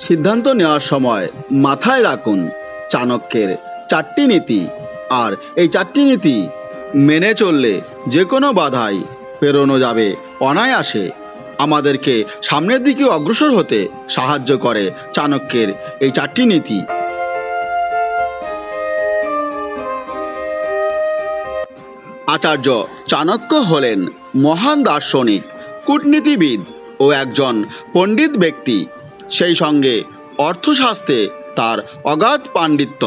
সিদ্ধান্ত নেওয়ার সময় মাথায় রাখুন চাণক্যের 4টি নীতি। আর এই 4টি নীতি মেনে চললে যে কোনো বাধাই পেরোনো যাবে অনায়াসে। আমাদেরকে সামনের দিকে অগ্রসর হতে সাহায্য করে চাণক্যের এই 4টি নীতি। আচার্য চাণক্য হলেন মহান দার্শনিক, কূটনীতিবিদ ও একজন পণ্ডিত ব্যক্তি। সেই সঙ্গে অর্থশাস্ত্রে তার অগাধ পাণ্ডিত্য।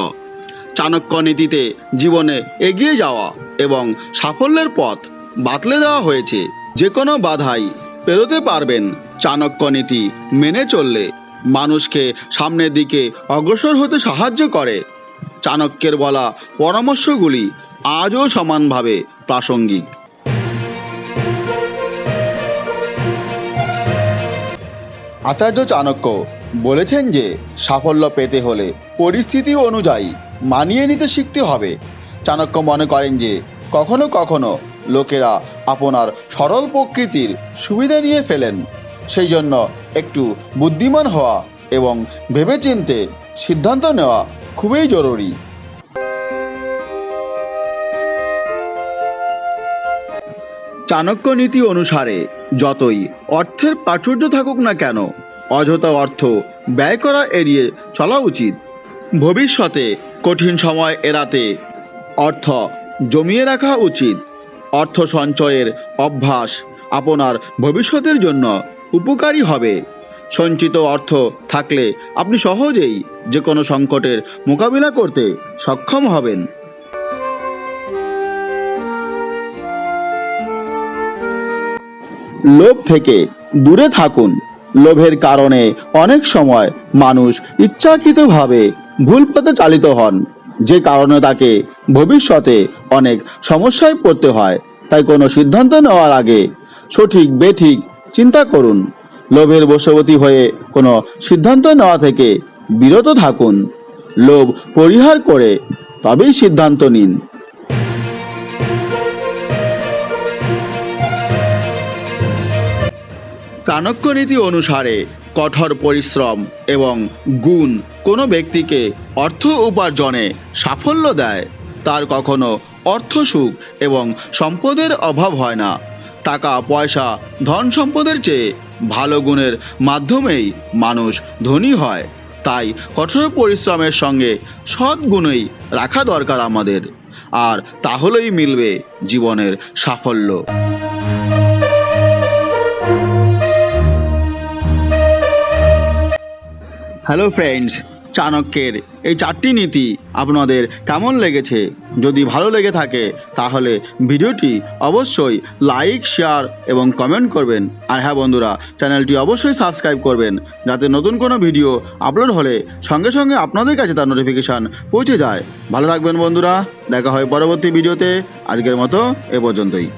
চাণক্য নীতিতে জীবনে এগিয়ে যাওয়া এবং সাফল্যের পথ বাতলে দেওয়া হয়েছে। যে কোনো বাধাই পেরোতে পারবেন চাণক্য নীতি মেনে চললে। মানুষকে সামনের দিকে অগ্রসর হতে সাহায্য করে। চাণক্যের বলা পরামর্শগুলি আজও সমানভাবে প্রাসঙ্গিক। আচার্য চাণক্য বলেছেন যে সাফল্য পেতে হলে পরিস্থিতি অনুযায়ী মানিয়ে নিতে শিখতে হবে। চাণক্য মনে করেন যে কখনো কখনো লোকেরা আপনার সরল প্রকৃতির সুবিধা নিয়ে ফেলেন। সেই জন্য একটু বুদ্ধিমান হওয়া এবং ভেবেচিন্তে সিদ্ধান্ত নেওয়া খুবই জরুরি। চাণক্য নীতি অনুসারে যতই অর্থের প্রাচুর্য থাকুক না কেন, অযথা অর্থ ব্যয় করা এড়িয়ে চলা উচিত। ভবিষ্যতে কঠিন সময় এড়াতে অর্থ জমিয়ে রাখা উচিত। অর্থ সঞ্চয়ের অভ্যাস আপনার ভবিষ্যতের জন্য উপকারী হবে। সঞ্চিত অর্থ থাকলে আপনি সহজেই যে কোনো সংকটের মোকাবিলা করতে সক্ষম হবেন। লোভ থেকে দূরে থাকুন। লোভের কারণে অনেক সময় মানুষ ইচ্ছাকৃতভাবে ভুল পথে চালিত হন, যে কারণে তাকে ভবিষ্যতে অনেক সমস্যায় পড়তে হয়। তাই কোনো সিদ্ধান্ত নেওয়ার আগে সঠিক বেঠিক চিন্তা করুন। লোভের বশবর্তী হয়ে কোনো সিদ্ধান্ত নেওয়া থেকে বিরত থাকুন। লোভ পরিহার করে তবেই সিদ্ধান্ত নিন। চাণক্য নীতি অনুসারে কঠোর পরিশ্রম এবং গুণ কোনো ব্যক্তিকে অর্থ উপার্জনে সাফল্য দেয়। তার কখনো অর্থ সুখ এবং সম্পদের অভাব হয় না। টাকা পয়সা ধন সম্পদের চেয়ে ভালো গুণের মাধ্যমেই মানুষ ধনী হয়। তাই কঠোর পরিশ্রমের সঙ্গে সৎ গুণই রাখা দরকার আমাদের। আর তাহলেই মিলবে জীবনের সাফল্য। হ্যালো ফ্রেন্ডস, চাণক্যের এই 4টি নীতি আপনাদের কেমন লেগেছে? যদি ভালো লেগে থাকে তাহলে ভিডিওটি অবশ্যই লাইক শেয়ার এবং কমেন্ট করবেন। আর হ্যাঁ বন্ধুরা, চ্যানেলটি অবশ্যই সাবস্ক্রাইব করবেন, যাতে নতুন কোনো ভিডিও আপলোড হলে সঙ্গে সঙ্গে আপনাদের কাছে তার নোটিফিকেশান পৌঁছে যায়। ভালো থাকবেন বন্ধুরা, দেখা হয় পরবর্তী ভিডিওতে। আজকের মতো এ পর্যন্তই।